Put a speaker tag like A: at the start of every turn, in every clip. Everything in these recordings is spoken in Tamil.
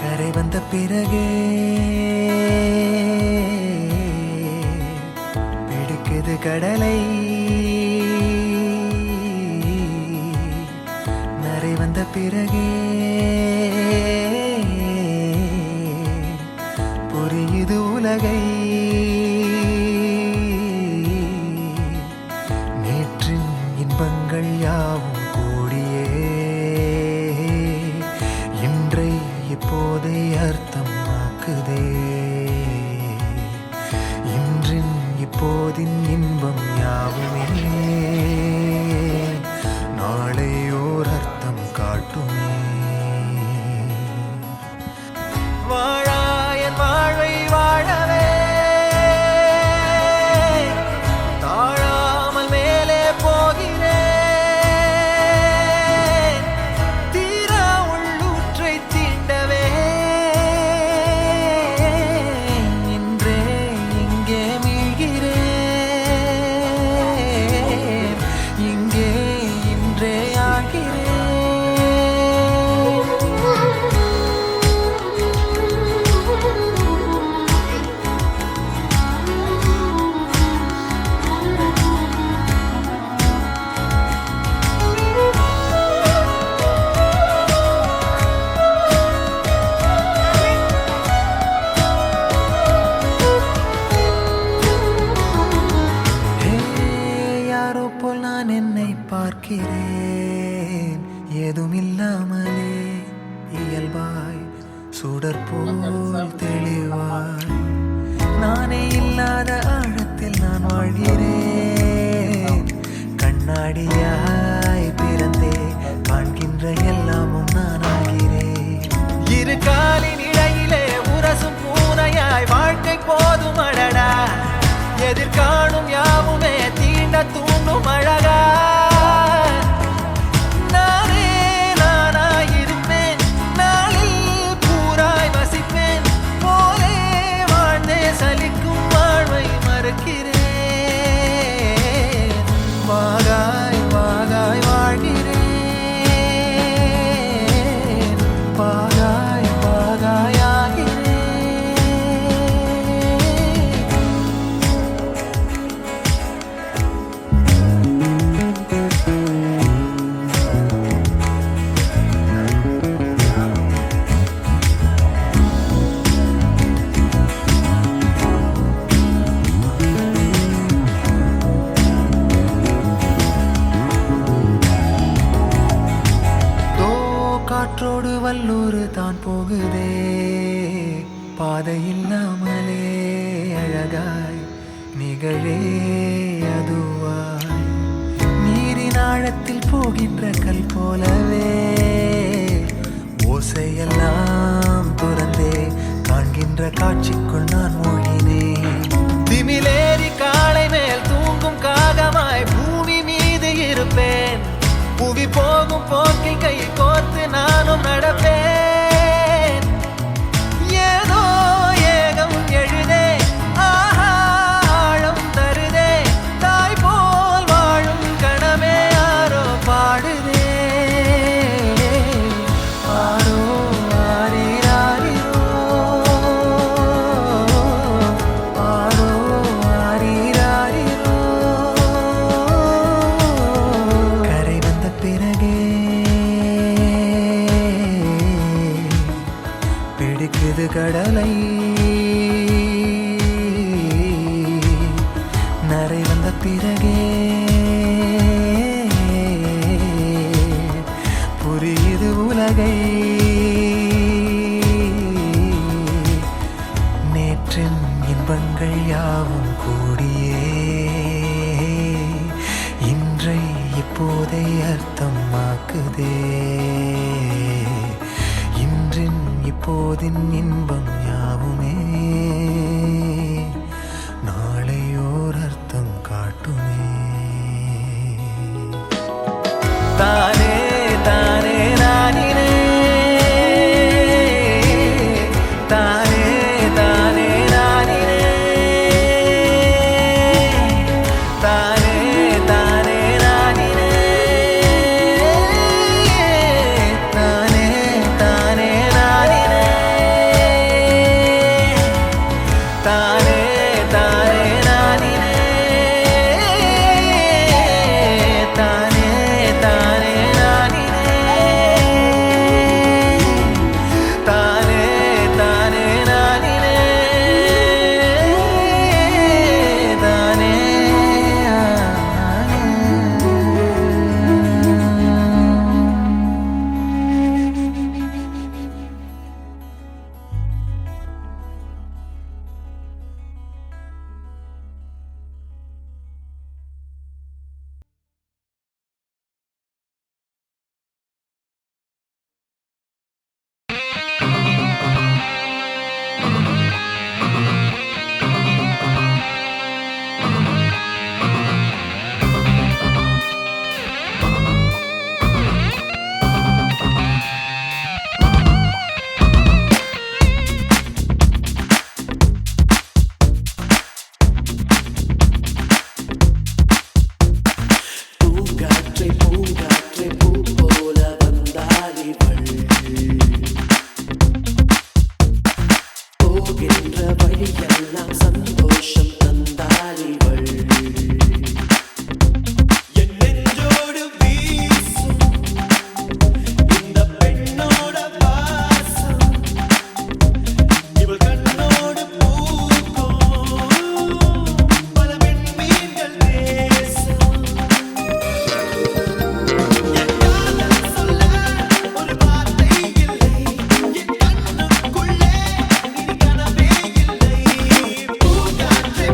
A: கரை வந்த பிறகே பிடிக்குது கடலை, நரை வந்த பிறகே புரியுது உலகை. நேற்றின் இன்பங்கள் யாவும் கூடியே இன்றை இப்போதை அர்த்தமாக்குதே. இன்றின் இப்போதின் இன்பம் யாவுமே நாளை ஓர் அர்த்தம் காட்டுமே. வாழாயன் வாழ்வை வாழவே தாழாமல் மேலே போகிறேன். தீரா உள்ளூற்றை தீண்டவே இன்றே இங்கே மீழ்கிறேன். இங்கே இன்றே ஆகிறேன். யாரோ போல் நான் என்னை பார்க்கிறேன், ஏதுமில்லாமலே இயல்பாய் சுடர் போல் தெளிவாய். நானே இல்லாத ஆழத்தில் நான் வாழ்கிறேன். கண்ணாடியாய் பிறந்தே காண்கின்ற எல்லாமும் நான் ஆகிறேன். இரு காலின் இடையிலே உரசும் பூனையாய் வாழ்க்கை போதும் அடடா. எதிர்காணும் யாவுமே தீண்ட தூண்டும் அழகா. நானே நானாயிருப்பேன், நாளில் பூராய் வசிப்பேன். போலே வாழ்ந்தே சலிக்கும் வாழ்வை மறுக்கிறேன். வாகாய் வாகாய் வாழ்கிறேன், வாகாய் வாகாய் ஆகிறேன். காற்றோடு வல்லூர் தான் போகுதே, பாதை இல்லாமலே அழகாய் நிகழே அதுவாய். நீரின் ஆழத்தில் போகின்ற கல் போலவே ஓசையெல்லாம் துறந்தே காண்கின்ற காட்சிக்குள் நான் மூழ்கினேன். திமிலேறி காலை மேல் தூங்கும் காகமாய் பூமி மீது இருப்பேன். புவி போகும் போக்கில் கை கோர்த்து நானும் நடப்பேன். ஏதோ ஏகம் எழுதே, ஆஹா ஆழம் தருதே. தாய் போல் வாழும் கணமே யாரோ பாடுதே. ஆரோ ஆரீராரிரோ, ஆரோ ஆரீராரிரோ. கரை வந்த பிறகே பிடிக்குது கடலை, நரை வந்த பிறகே புரியுது உலகை. நேற்றின் இன்பங்கள் யாவும் கூடியே இன்றை இப்போதை அர்த்தமாக்குதே. இன்றின் இப்போதின் இன்பம் யாவுமே நாளையோர் அர்த்தம் காட்டுமே. தானே தானே நானினே, தானே தானே நானினே.
B: போகின்ற வழியெல்லாம் சந்தோஷம் தந்தாள் இவள். என் நெஞ்சோடு வீசும் இந்த பெண்ணோட வாசம், இவள் கண்ணோடு பூக்கும் பல பெண்மீன்கள் தேசம். என் காதல் சொல்ல ஒரு வார்த்தை இல்லை, என் கண்ணுக்குள்ளே இனி கனவே இல்லை. பூங்காற்றே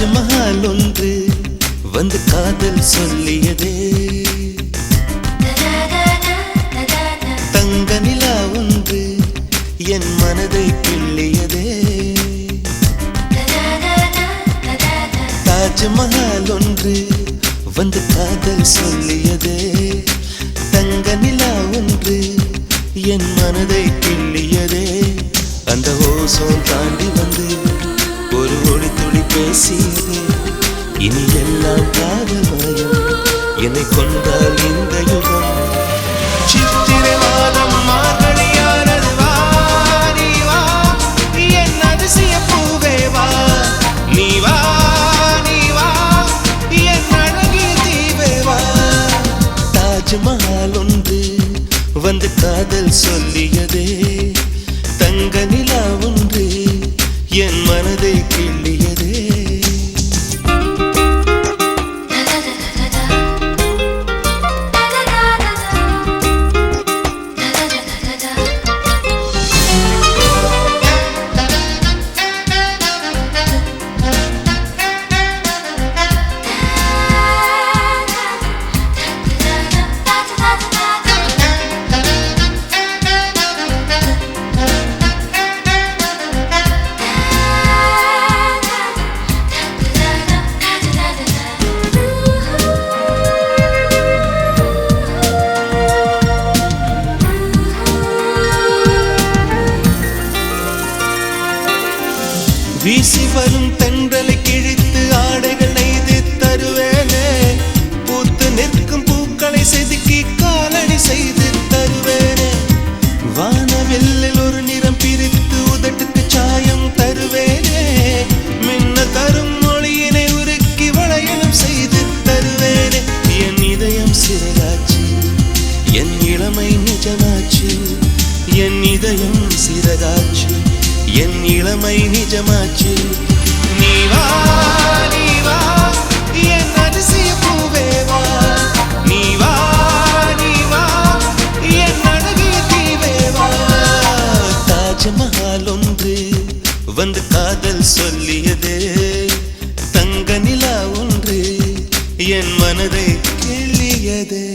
A: தாஜ்மஹால் ஒன்று வந்து காதல் சொல்லியதே, தங்க நிலா ஒன்று என் மனதை கிள்ளியதே. தாஜ்மஹால் ஒன்று வந்து காதல் சொல்லியதே, தங்க நிலா ஒன்று என் மனதை கிள்ளியதே. அந்த ஓசோன் தாண்டி வந்து ஒரு ஒளி துளி பேசியதே, இனி எல்லாம் காதல் மயம், என்னை கொண்டால் இந்த யுகம். சித்திரை மாதம் மார்கழியானது, வா நீ வா என் அதிசய பூவே வா, நீ வா நீ வா என் அழகிய தீவே வா. தாஜ்மஹால் ஒன்று வந்து காதல் சொல்லியதே, தங்க நிலா ஒன்று என் மனதை கிள்ளியதே. வீசி வரும் தென்றலை கிழித்து ஆடைகள் நெய்து தருவேனே, பூத்து நிற்கும் பூக்களை செதுக்கி காலடி செய்து தருவேனே. வானவெல்லில் ஒரு நிறம் பிரித்து உதட்டுக்கு சாயம் தருவேனே, மின்ன தரும் மொழியினை உருக்கி வளையலும் செய்து தருவேனே. என் இதயம் சிறகாச்சு, என் இளமை நிஜமாச்சு, என் இதயம் சிறகாச்சு, என் இளமை நிஜமாச்சு. நீ வா நீ வா என் அதிசய பூவே வா, நீ வா நீ வா என் அழகிய தீவே வா. தாஜ்மஹால் ஒன்று வந்து காதல் சொல்லியதே, தங்க நிலா ஒன்று என் மனதை கிள்ளியதே.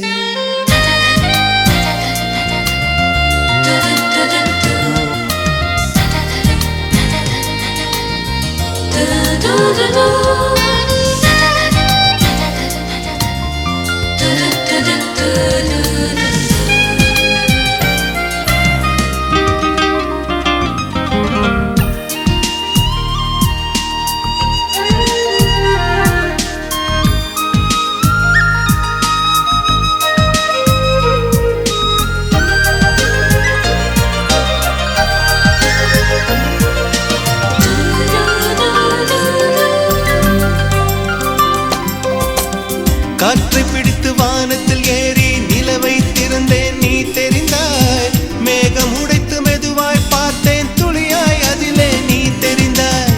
A: காற்றை பிடித்து வானத்தில் ஏறி நிலவை திறந்தேன், நீ தெரிந்தாய். மேகம் உடைத்து மெதுவாய் பார்த்தேன், துளியாய் அதிலே நீ தெரிந்தாய்.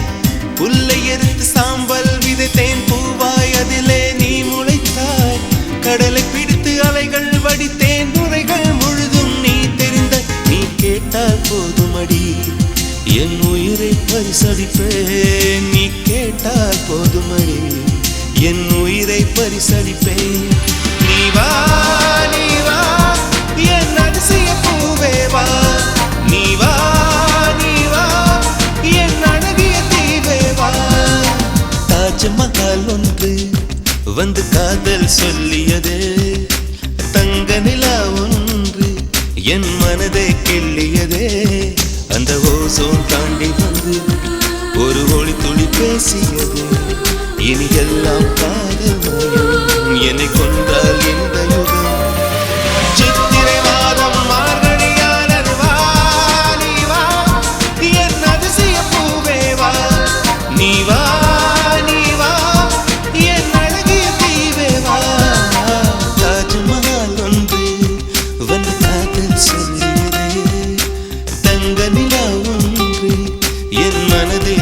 A: புல்லை எரித்து சாம்பல் விதைத்தேன், பூவாய் அதிலே நீ முளைத்தாய். கடலை பிடித்து அலைகள் வடித்தேன், நுரைகள் முழுதும் நீ தெரிந்தாய். நீ கேட்டால் போதுமடி என் உயிரை பரிசளிப்பேன், நீ கேட்டால் போதுமடி என் உயிரை பரிசளிப்பேன். நீ வா நீ வா என் அதிசய பூவே வா, நீ வா நீ வா என் அழகிய தீவே வா. தாஜ்மஹால் ஒன்று வந்து காதல் சொல்லியதே, தங்க நிலா ஒன்று என் மனதை கிள்ளியதே. அந்த ஓசோன் தாண்டி வந்து ஒரு ஒளி துளி பேசியது, இனி எல்லாம் காதல் மயம், என்னை கொண்டால் இந்த யுகம். சித்திரை மாதம் மார்கழியானது, வா நீ வா என் அதிசய பூவே வா, நீ வா நீ வா என் அழகிய தீவே வா. தாஜ்மஹால் ஒன்று வந்து காதல் சொல்லியதே, தங்க நிலா ஒன்று என் மனதை